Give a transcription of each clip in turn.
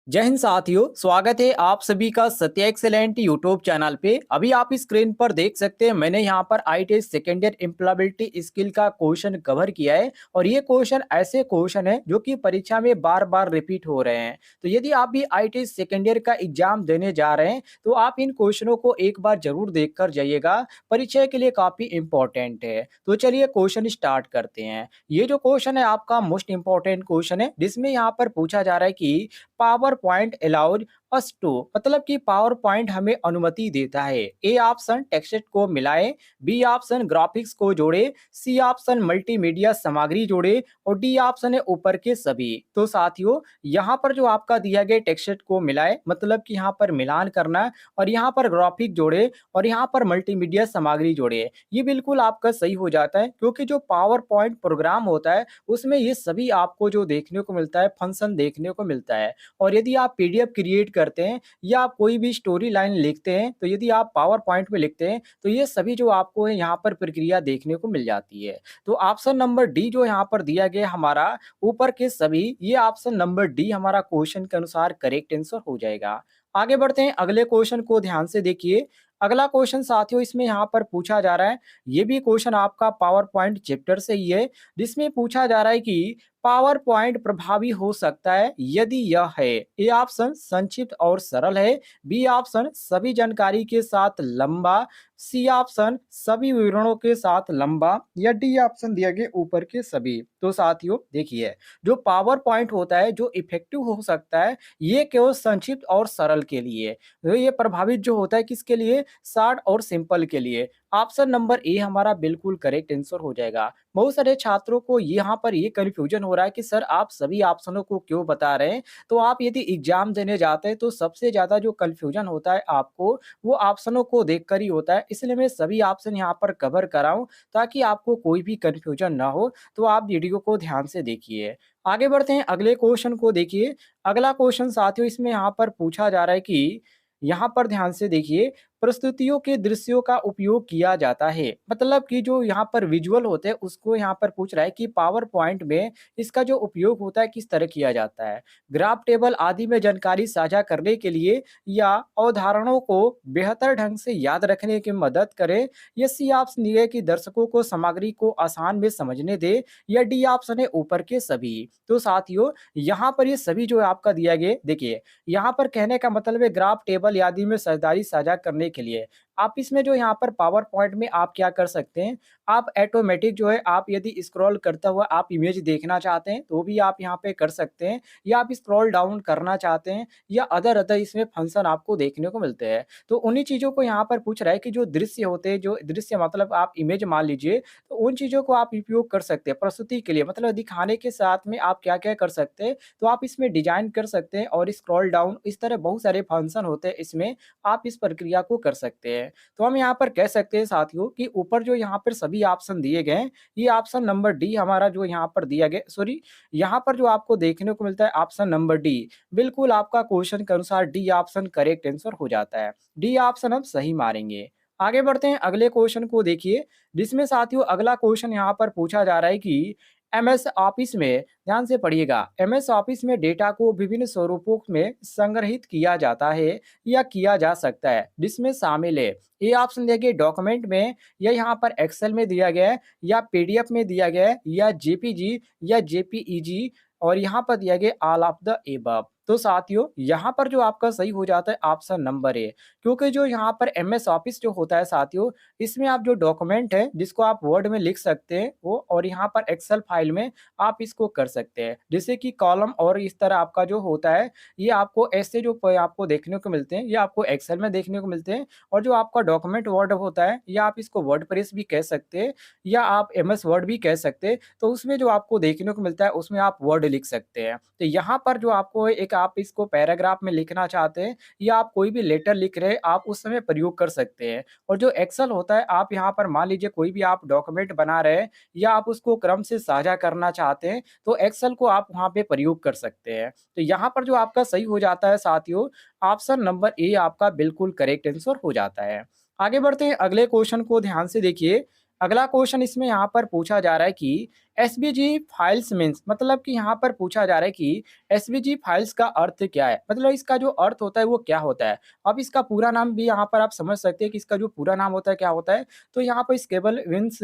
जय हिंद साथियों, स्वागत है आप सभी का सत्य एक्सेलेंट यूट्यूब चैनल पे। अभी आप स्क्रीन पर देख सकते हैं, मैंने यहाँ पर ITI second year employability skill का क्वेश्चन कवर किया है। और ये क्वेश्चन ऐसे क्वेश्चन है जो कि परीक्षा में बार बार रिपीट हो रहे हैं। तो यदि आप भी आईटीआई सेकेंड ईयर का एग्जाम देने जा रहे हैं तो आप इन क्वेश्चनों को एक बार जरूर देख कर जाइएगा, परीक्षा के लिए काफी इंपॉर्टेंट है। तो चलिए क्वेश्चन स्टार्ट करते हैं। ये जो क्वेश्चन है आपका मोस्ट इंपॉर्टेंट क्वेश्चन है, जिसमें यहाँ पर पूछा जा रहा है कि power point allowed us to, मतलब कि पावर पॉइंट हमें अनुमति देता है। ए ऑप्शन टेक्स्ट को मिलाए, बी ऑप्शन ग्राफिक्स को जोड़े, सी ऑप्शन मल्टीमीडिया सामग्री जोड़े और डी ऑप्शन है ऊपर के सभी। तो साथियों, यहाँ पर जो आपका दिया गया टेक्स्ट को मिलाए, मतलब कि यहाँ पर मिलान करना, और यहाँ पर ग्राफिक जोड़े और यहाँ पर मल्टीमीडिया सामग्री जोड़े, ये बिल्कुल आपका सही हो जाता है। क्योंकि जो पावर पॉइंट प्रोग्राम होता है उसमें ये सभी आपको जो देखने को मिलता है, फंक्शन देखने को मिलता है। और यदि आप पीडीएफ क्रिएट करते हैं या आप कोई भी स्टोरी लाइन लिखते हैं, तो यदि आप पावर पॉइंट में लिखते हैं तो ये सभी जो आपको है यहाँ पर प्रक्रिया देखने को मिल जाती है। तो ऑप्शन नंबर डी जो यहाँ पर दिया गया हमारा ऊपर के सभी, ये ऑप्शन नंबर डी हमारा क्वेश्चन के अनुसार करेक्ट आंसर हो जाएगा। आगे बढ़ते हैं, अगले क्वेश्चन को ध्यान से देखिए। अगला क्वेश्चन साथियों इसमें यहाँ पर पूछा जा रहा है, ये भी क्वेश्चन आपका पावर पॉइंट चैप्टर से ही है, जिसमें पूछा जा रहा है कि पावर पॉइंट प्रभावी हो सकता है यदि यह है। ए ऑप्शन संक्षिप्त और सरल है, बी ऑप्शन सभी जानकारी के साथ लंबा, सी ऑप्शन सभी विवरणों के साथ लंबा, या डी ऑप्शन दिया गया ऊपर के सभी। तो साथियों देखिए, जो पावर पॉइंट होता है जो इफेक्टिव हो सकता है, ये केवल संक्षिप्त और सरल के लिए। तो ये प्रभावित जो होता है किसके लिए, शॉर्ट और सिंपल के लिए। ऑप्शन नंबर ए हमारा बिल्कुल करेक्ट आंसर हो जाएगा। बहुत सारे छात्रों को यहाँ पर ये कन्फ्यूजन हो रहा है कि सर आप सभी ऑप्शनों को क्यों बता रहे हैं। तो आप यदि एग्जाम देने जाते हैं तो सबसे ज्यादा जो कन्फ्यूजन होता है आपको, वो ऑप्शनों को देखकर ही होता है। इसलिए मैं सभी ऑप्शन यहाँ पर कवर कराऊं ताकि आपको कोई भी कन्फ्यूजन ना हो। तो आप वीडियो को ध्यान से देखिए। आगे बढ़ते हैं, अगले क्वेश्चन को देखिए। अगला क्वेश्चन साथियों इसमें यहाँ पर पूछा जा रहा है कि, यहाँ पर ध्यान से देखिए, प्रस्तुतियों के दृश्यों का उपयोग किया जाता है, मतलब कि जो यहाँ पर विजुअल होते हैं उसको यहाँ पर पूछ रहा है कि पावर पॉइंट में इसका जो उपयोग होता है किस तरह किया जाता है। ग्राफ टेबल आदि में जानकारी साझा करने के लिए, या अवधारणाओं को बेहतर ढंग से याद रखने की मदद करे, या सी ऑप्शन ये है कि दर्शकों को सामग्री को आसान में समझने दे, या डी ऑप्शन है ऊपर के सभी। तो साथियों, यहाँ पर ये सभी जो है आपका दिया गया, देखिए यहाँ पर कहने का मतलब है ग्राफ टेबल आदि में साझेदारी साझा करने के लिए। आप इसमें जो यहाँ पर पावर पॉइंट में आप क्या कर सकते हैं, आप ऑटोमेटिक जो है, आप यदि स्क्रॉल करता हुआ आप इमेज देखना चाहते हैं तो भी आप यहाँ पे कर सकते हैं, या आप स्क्रॉल डाउन करना चाहते हैं, या अदर अदर इसमें फंक्शन आपको देखने को मिलते हैं। तो उन्हीं चीज़ों को यहाँ पर पूछ रहा है कि जो दृश्य होते हैं, जो दृश्य मतलब आप इमेज मान लीजिए, तो उन चीज़ों को आप उपयोग कर सकते हैं प्रस्तुति के लिए, मतलब दिखाने के साथ में आप क्या-क्या कर सकते हैं। तो आप इसमें डिजाइन कर सकते हैं और स्क्रॉल डाउन, इस तरह बहुत सारे फंक्शन होते हैं इसमें, आप इस प्रक्रिया को कर सकते हैं। तो हम यहाँ पर कह सकते हैं साथियों कि ऊपर जो यहाँ पर सभी ऑप्शन दिए गए हैं, ये ऑप्शन नंबर डी हमारा जो यहाँ पर दिया गया, सॉरी, यहाँ पर जो आपको देखने को मिलता है ऑप्शन नंबर डी, बिल्कुल आपका क्वेश्चन के अनुसार डी ऑप्शन करेक्ट आंसर हो जाता है। डी ऑप्शन हम सही मारेंगे। आगे बढ़ते हैं, अगले क्वेश्चन को देखिए, जिसमें साथियों अगला क्वेश्चन यहाँ पर पूछा जा रहा है कि एमएस ऑफिस में, ध्यान से पढ़िएगा, एमएस ऑफिस में डेटा को विभिन्न स्वरूपों में संग्रहित किया जाता है या किया जा सकता है, जिसमें शामिल है। ये ऑप्शन देखिए डॉक्यूमेंट में, या यहाँ पर एक्सेल में दिया गया है, या पीडीएफ में दिया गया है, या जेपीजी या जेपीईजी, और यहाँ पर दिया गया ऑल ऑफ द एबव। तो साथियों, यहाँ पर जो आपका सही हो जाता है ऑप्शन नंबर ए। क्योंकि जो यहाँ पर एमएस ऑफिस जो होता है साथियों, इसमें आप जो डॉक्यूमेंट है जिसको आप वर्ड में लिख सकते हैं वो, और यहाँ पर एक्सेल फाइल में आप इसको कर सकते हैं। जैसे कि कॉलम और इस तरह आपका जो होता है, ये आपको ऐसे जो आपको देखने को मिलते हैं, ये आपको एक्सेल में देखने को मिलते हैं। और जो आपका डॉक्यूमेंट वर्ड होता है, या आप इसको वर्ड प्रेस भी कह सकते हैं, या आप एमएस वर्ड भी कह सकते हैं। तो उसमें जो आपको देखने को मिलता है उसमें आप वर्ड लिख सकते हैं। तो यहाँ पर जो आपको एक, आप इसको पैराग्राफ में लिखना चाहते हैं, या आप कोई भी लेटर लिख रहे हैं, आप उस समय प्रयोग कर सकते हैं। और जो एक्सेल होता है, आप यहाँ पर मान लीजिए कोई भी आप डॉक्यूमेंट बना रहे हैं, या आप उसको क्रम से साझा करना चाहते हैं, तो एक्सेल को आप वहाँ पे प्रयोग कर सकते हैं। तो यहाँ पर जो आपका सही हो जाता है साथियों, ऑप्शन नंबर ए आपका बिल्कुल करेक्ट आंसर हो जाता है। आगे बढ़ते हैं, अगले क्वेश्चन को ध्यान से देखिए। अगला क्वेश्चन इसमें यहाँ पर पूछा जा रहा है कि एसवीजी फाइल्स मीन्स मतलब कि यहाँ पर पूछा जा रहा है कि एसवीजी फाइल्स का अर्थ क्या है? मतलब इसका जो अर्थ होता है वो क्या होता है? अब इसका पूरा नाम भी यहाँ पर आप समझ सकते हैं कि इसका जो पूरा नाम होता है क्या होता है? तो यहाँ पर स्केलेबल मीन्स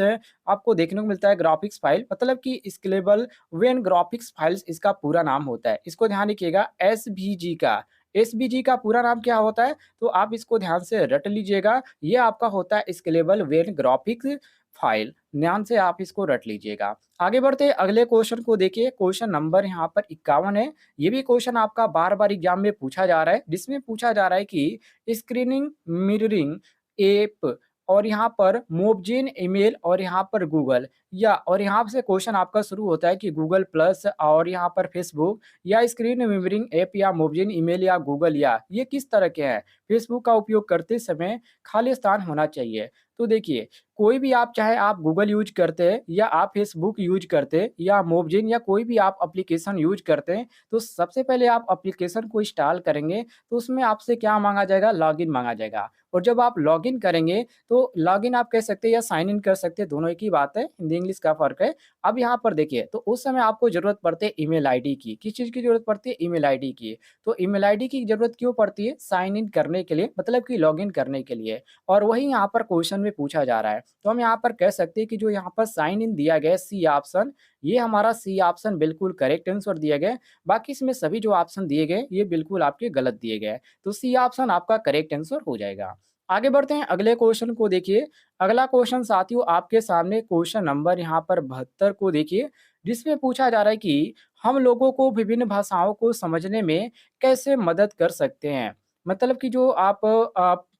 आपको देखने को मिलता है ग्राफिक्स फाइल मतलब कि स्केलेबल वेन ग्राफिक्स फाइल्स इसका पूरा नाम होता है। इसको ध्यान रखिएगा एसवीजी का। एसवीजी का पूरा नाम क्या होता है? तो आप इसको ध्यान से रट लीजिएगा। ये आपका होता है स्केलेबल वेन ग्राफिक्स फाइल। ध्यान से आप इसको रट लीजिएगा। आगे बढ़ते हैं अगले क्वेश्चन को देखिए, क्वेश्चन नंबर यहाँ पर 51 है। ये भी क्वेश्चन आपका बार-बार एग्जाम में पूछा जा रहा है, जिसमें पूछा जा रहा है कि स्क्रीनिंग मिररिंग ऐप और यहाँ पर मोबजेन ईमेल और यहाँ पर गूगल या और यहाँ से क्वेश्चन आपका शुरू होता है कि गूगल प्लस और यहाँ पर फेसबुक या स्क्रीन मिररिंग ऐप या मोबजेन ईमेल या गूगल या ये किस तरह के हैं? फेसबुक का उपयोग करते समय खाली स्थान होना चाहिए। तो देखिए, कोई भी आप चाहे आप गूगल यूज़ करते हैं या आप फेसबुक यूज़ करते हैं या मोबजेन या कोई भी आप एप्लीकेशन यूज़ करते हैं, तो सबसे पहले आप एप्लीकेशन को इंस्टॉल करेंगे, तो उसमें आपसे क्या माँगा जाएगा? लॉगिन माँगा जाएगा और जब आप लॉगिन करेंगे, तो लॉगिन आप कह सकते हैं या साइन इन कर सकते हैं, दोनों एक ही बात है, हिंदी-इंग्लिश का फ़र्क है। अब यहाँ पर देखिए, तो उस समय आपको ज़रूरत पड़ती है ईमेल आईडी की, किस चीज़ की ज़रूरत पड़ती है? ईमेल आईडी की। तो ईमेल आईडी की ज़रूरत क्यों पड़ती है? साइन इन करने के लिए, मतलब कि लॉगिन करने के लिए और वही यहाँ पर क्वेश्चन में पूछा जा रहा है। तो हम यहाँ पर कह सकते हैं कि जो यहाँ पर साइन इन दिया गया है सी ऑप्शन, ये हमारा सी ऑप्शन बिल्कुल करेक्ट आंसर दिया गया है। बाकी इसमें सभी जो ऑप्शन दिए गए, ये बिल्कुल आपके गलत दिए गए हैं। तो सी ऑप्शन आपका करेक्ट आंसर हो जाएगा। आगे बढ़ते हैं अगले क्वेश्चन को देखिए। अगला क्वेश्चन साथियों आपके सामने क्वेश्चन नंबर यहाँ पर 72 को देखिए, जिसमें पूछा जा रहा है कि हम लोगों को विभिन्न भाषाओं को समझने में कैसे मदद कर सकते हैं? मतलब कि जो आप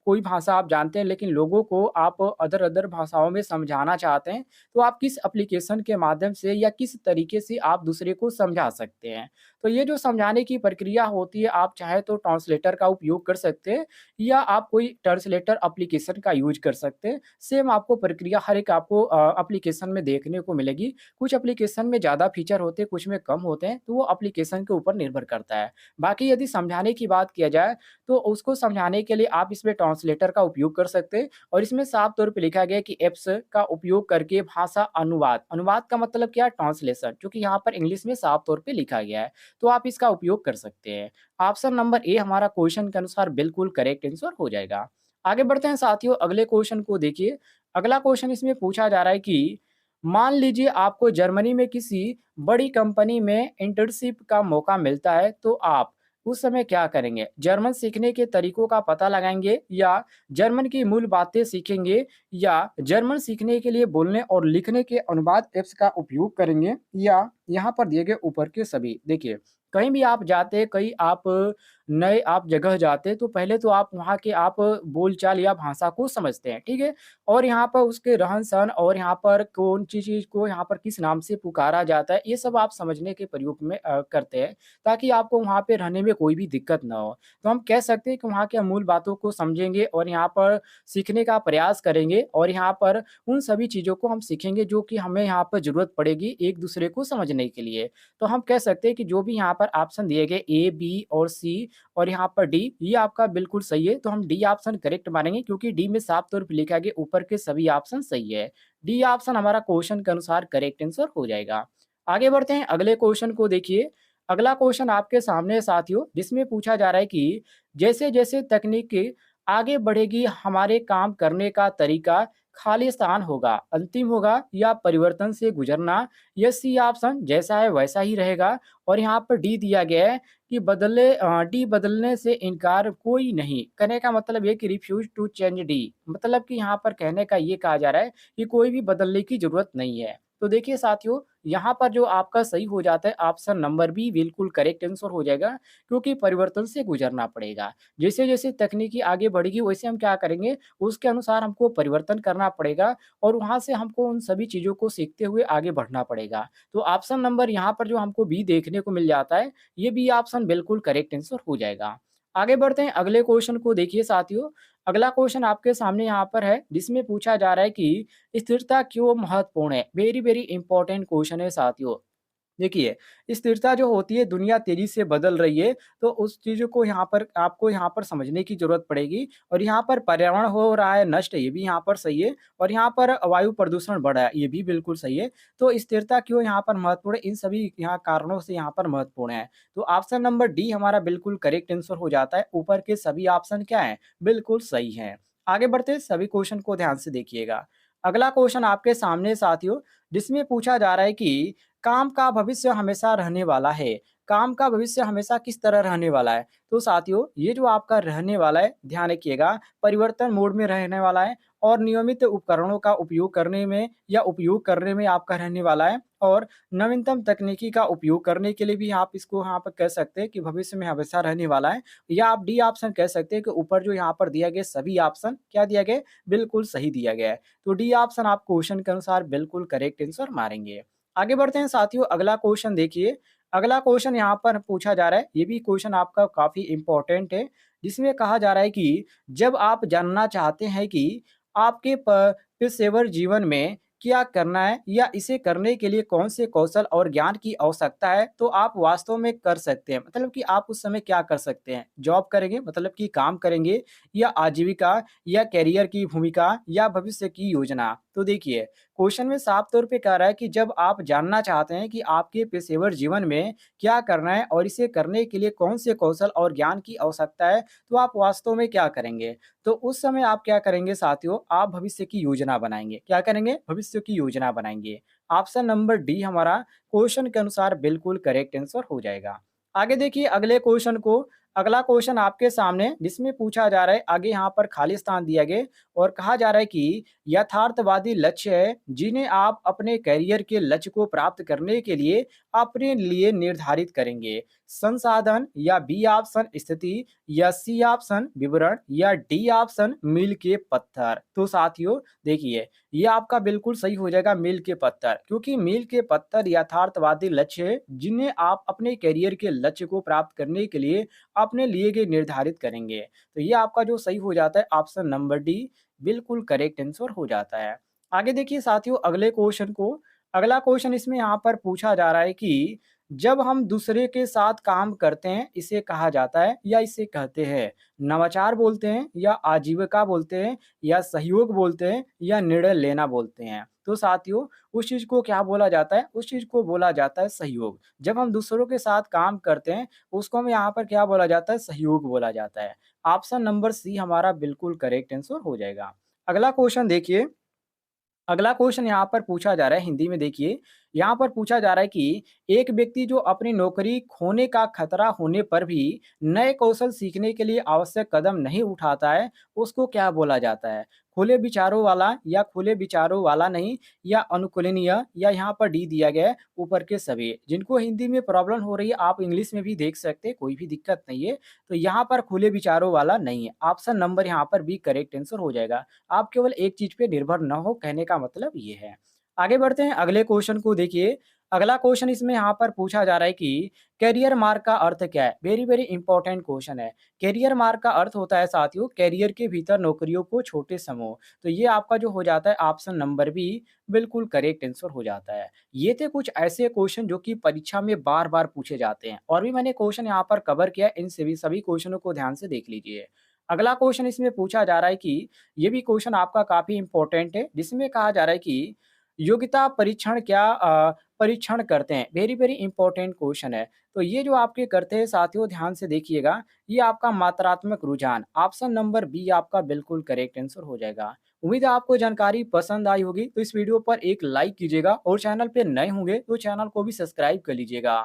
कोई भाषा आप जानते हैं लेकिन लोगों को आप अदर-अदर भाषाओं में समझाना चाहते हैं, तो आप किस एप्लीकेशन के माध्यम से या किस तरीके से आप दूसरे को समझा सकते हैं? तो ये जो समझाने की प्रक्रिया होती है, आप चाहे तो ट्रांसलेटर का उपयोग कर सकते हैं या आप कोई ट्रांसलेटर एप्लीकेशन का यूज़ कर सकते हैं। सेम आपको प्रक्रिया हर एक आपको एप्लीकेशन में देखने को मिलेगी। कुछ एप्लीकेशन में ज़्यादा फीचर होते हैं, कुछ में कम होते हैं, तो वो एप्लीकेशन के ऊपर निर्भर करता है। बाकी यदि समझाने की बात किया जाए, तो उसको समझाने के लिए आप इसमें ट्रांसलेटर का उपयोग कर सकते हैं और इसमें साफ तौर पे लिखा गया है कि ऐप्स का उपयोग करके भाषा अनुवाद, अनुवाद का मतलब क्या है? ट्रांसलेशन, जो कि यहाँ पर इंग्लिश में साफ तौर पे लिखा गया है, तो आप इसका उपयोग कर सकते हैं। ऑप्शन नंबर ए हमारा क्वेश्चन के अनुसार बिल्कुल करेक्ट आंसर हो जाएगा। आगे बढ़ते हैं साथियों अगले क्वेश्चन को देखिए। अगला क्वेश्चन इसमें पूछा जा रहा है कि मान लीजिए आपको जर्मनी में किसी बड़ी कंपनी में इंटर्नशिप का मौका मिलता है, तो आप उस समय क्या करेंगे? जर्मन सीखने के तरीकों का पता लगाएँगे या जर्मन की मूल बातें सीखेंगे या जर्मन सीखने के लिए बोलने और लिखने के अनुवाद ऐप्स का उपयोग करेंगे या यहाँ पर दिए गए ऊपर के सभी? देखिए, कहीं भी आप जाते, कहीं आप नए आप जगह जाते, तो पहले तो आप वहाँ के आप बोलचाल या भाषा को समझते हैं, ठीक है? और यहाँ पर उसके रहन-सहन और यहाँ पर कौन-सी चीज़ को यहाँ पर किस नाम से पुकारा जाता है, ये सब आप समझने के प्रयोग में करते हैं, ताकि आपको वहाँ पे रहने में कोई भी दिक्कत ना हो। तो हम कह सकते हैं कि वहाँ के मूल बातों को समझेंगे और यहाँ पर सीखने का प्रयास करेंगे और यहाँ पर उन सभी चीज़ों को हम सीखेंगे जो कि हमें यहाँ पर ज़रूरत पड़ेगी एक-दूसरे को समझने के लिए। तो हम कह सकते हैं कि जो भी यहाँ पर ऑप्शन दिए गए ए, बी और सी और यहाँ पर डी, ये आपका बिल्कुल सही है। तो हम डी ऑप्शन करेक्ट मानेंगे क्योंकि डी में साफ तौर पे लिखा गया ऊपर के सभी ऑप्शन सही है। डी ऑप्शन हमारा क्वेश्चन के अनुसार करेक्ट आंसर हो जाएगा। आगे बढ़ते हैं अगले क्वेश्चन को देखिए। अगला क्वेश्चन आपके सामने है साथियों, जिसमें पूछा जा रहा है कि जैसे-जैसे तकनीक आगे बढ़ेगी हमारे काम करने का तरीका खालिस्तान होगा, अंतिम होगा या परिवर्तन से गुज़रना? ये सी ऑप्शन जैसा है वैसा ही रहेगा और यहाँ पर डी दिया गया है कि डी बदलने से इनकार कोई नहीं। कहने का मतलब ये कि रिफ्यूज़ टू चेंज डी, मतलब कि यहाँ पर कहने का ये कहा जा रहा है कि कोई भी बदलने की ज़रूरत नहीं है। तो देखिए साथियों, यहाँ पर जो आपका सही हो जाता है ऑप्शन नंबर बी बिल्कुल करेक्ट आंसर हो जाएगा क्योंकि परिवर्तन से गुज़रना पड़ेगा। जैसे-जैसे तकनीकी आगे बढ़ेगी वैसे हम क्या करेंगे, उसके अनुसार हमको परिवर्तन करना पड़ेगा और वहाँ से हमको उन सभी चीज़ों को सीखते हुए आगे बढ़ना पड़ेगा। तो ऑप्शन नंबर यहाँ पर जो हमको बी देखने को मिल जाता है, ये बी ऑप्शन बिल्कुल करेक्ट आंसर हो जाएगा। आगे बढ़ते हैं अगले क्वेश्चन को देखिए साथियों। अगला क्वेश्चन आपके सामने यहाँ पर है, जिसमें पूछा जा रहा है कि स्थिरता क्यों महत्वपूर्ण है? वेरी, वेरी इंपॉर्टेंट क्वेश्चन है साथियों। देखिए, स्थिरता जो होती है दुनिया तेज़ी से बदल रही है, तो उस चीज़ को यहाँ पर आपको यहाँ पर समझने की ज़रूरत पड़ेगी और यहाँ पर पर्यावरण हो रहा है नष्ट, ये भी यहाँ पर सही है और यहाँ पर वायु प्रदूषण बढ़ रहा है, ये भी बिल्कुल सही है। तो स्थिरता क्यों यहाँ पर महत्वपूर्ण है, इन सभी यहाँ कारणों से यहाँ पर महत्वपूर्ण है। तो ऑप्शन नंबर डी हमारा बिल्कुल करेक्ट आंसर हो जाता है, ऊपर के सभी ऑप्शन क्या हैं? बिल्कुल सही हैं। आगे बढ़ते हैं, सभी क्वेश्चन को ध्यान से देखिएगा। अगला क्वेश्चन आपके सामने साथियों, जिसमें पूछा जा रहा है कि काम का भविष्य हमेशा रहने वाला है। काम का भविष्य हमेशा किस तरह रहने वाला है? तो साथियों, ये जो आपका रहने वाला है, ध्यान रखिएगा, परिवर्तन मोड में रहने वाला है और नियमित उपकरणों का उपयोग करने में या उपयोग करने में आपका रहने वाला है और नवीनतम तकनीकी का उपयोग करने के लिए भी आप इसको यहाँ पर कह सकते हैं कि भविष्य में हमेशा रहने वाला है। या आप डी ऑप्शन कह सकते हैं कि ऊपर जो यहाँ पर दिया गया सभी ऑप्शन क्या दिया गया है? बिल्कुल सही दिया गया है। तो डी ऑप्शन आप क्वेश्चन के अनुसार बिल्कुल करेक्ट आंसर मारेंगे। आगे बढ़ते हैं साथियों, अगला क्वेश्चन देखिए। अगला क्वेश्चन यहाँ पर पूछा जा रहा है, ये भी क्वेश्चन आपका काफ़ी इम्पोर्टेंट है, जिसमें कहा जा रहा है कि जब आप जानना चाहते हैं कि आपके पेशेवर जीवन में क्या करना है या इसे करने के लिए कौन से कौशल और ज्ञान की आवश्यकता है, तो आप वास्तव में कर सकते हैं। मतलब कि आप उस समय क्या कर सकते हैं? जॉब करेंगे मतलब कि काम करेंगे या आजीविका या करियर की भूमिका या भविष्य की योजना? तो देखिए, क्वेश्चन में साफ तौर पे कह रहा है कि जब आप जानना चाहते हैं कि आपके पेशेवर जीवन में क्या करना है और इसे करने के लिए कौन से कौशल और ज्ञान की आवश्यकता है, तो आप वास्तव में क्या करेंगे? तो उस समय आप क्या करेंगे साथियों, आप भविष्य की योजना बनाएँगे। क्या करेंगे? भविष्य की योजना बनाएँगे। ऑप्शन नंबर डी हमारा क्वेश्चन के अनुसार बिल्कुल करेक्ट आंसर हो जाएगा। आगे देखिए अगले क्वेश्चन को, अगला क्वेश्चन आपके सामने जिसमें पूछा जा रहा है, आगे यहाँ पर खाली स्थान दिया गया और कहा जा रहा है कि यथार्थवादी लक्ष्य है जिन्हें आप अपने करियर के लक्ष्य को प्राप्त करने के लिए अपने लिए निर्धारित करेंगे। संसाधन या बी ऑप्शन स्थिति या सी ऑप्शन विवरण या डी ऑप्शन मील के पत्थर। तो साथियों देखिए, ये आपका बिल्कुल सही हो जाएगा मील के पत्थर, क्योंकि मील के पत्थर यथार्थवादी लक्ष्य है जिन्हें आप अपने करियर के लक्ष्य को प्राप्त करने के लिए अपने लिए के निर्धारित करेंगे। तो ये आपका जो सही हो जाता है ऑप्शन नंबर डी बिल्कुल करेक्ट आंसर हो जाता है। आगे देखिए साथियों अगले क्वेश्चन को, अगला क्वेश्चन इसमें यहाँ पर पूछा जा रहा है कि जब हम दूसरे के साथ काम करते हैं इसे कहा जाता है या इसे कहते हैं नवाचार बोलते हैं या आजीविका बोलते हैं या सहयोग बोलते हैं या निर्णय लेना बोलते हैं। तो साथियों उस चीज़ को क्या बोला जाता है? उस चीज़ को बोला जाता है सहयोग। जब हम दूसरों के साथ काम करते हैं उसको हम यहाँ पर क्या बोला जाता है? सहयोग बोला जाता है। ऑप्शन नंबर सी हमारा बिल्कुल करेक्ट आंसर हो जाएगा। अगला क्वेश्चन देखिए, अगला क्वेश्चन यहाँ पर पूछा जा रहा है हिंदी में देखिए, यहाँ पर पूछा जा रहा है कि एक व्यक्ति जो अपनी नौकरी खोने का खतरा होने पर भी नए कौशल सीखने के लिए आवश्यक कदम नहीं उठाता है, उसको क्या बोला जाता है? खुले विचारों वाला या खुले विचारों वाला नहीं या अनुकूलनीय या यहाँ पर डी दिया गया है ऊपर के सभी। जिनको हिंदी में प्रॉब्लम हो रही है आप इंग्लिश में भी देख सकते हैं, कोई भी दिक्कत नहीं है। तो यहाँ पर खुले विचारों वाला नहीं है। ऑप्शन नंबर यहाँ पर बी करेक्ट आंसर हो जाएगा। आप केवल एक चीज़ पे निर्भर ना हो, कहने का मतलब ये है। आगे बढ़ते हैं अगले क्वेश्चन को देखिए। अगला क्वेश्चन इसमें यहाँ पर पूछा जा रहा है कि करियर मार्ग का अर्थ क्या है? वेरी वेरी इंपॉर्टेंट क्वेश्चन है। करियर मार्ग का अर्थ होता है साथियों करियर के भीतर नौकरियों को छोटे समूह। तो ये आपका जो हो जाता है ऑप्शन नंबर बी बिल्कुल करेक्ट आंसर हो जाता है। ये थे कुछ ऐसे क्वेश्चन जो कि परीक्षा में बार-बार पूछे जाते हैं और भी मैंने क्वेश्चन यहाँ पर कवर किया है, इन सभी क्वेश्चनों को ध्यान से देख लीजिए। अगला क्वेश्चन इसमें पूछा जा रहा है कि ये भी क्वेश्चन आपका काफ़ी इंपॉर्टेंट है, जिसमें कहा जा रहा है कि योग्यता परीक्षण क्या परीक्षण करते हैं? वेरी वेरी इंपॉर्टेंट क्वेश्चन है। तो ये जो आपके करते हैं साथियों ध्यान से देखिएगा, ये आपका मात्रात्मक रुझान ऑप्शन नंबर बी आपका बिल्कुल करेक्ट आंसर हो जाएगा। उम्मीद है आपको जानकारी पसंद आई होगी, तो इस वीडियो पर एक लाइक कीजिएगा और चैनल पे नए होंगे तो चैनल को भी सब्सक्राइब कर लीजिएगा।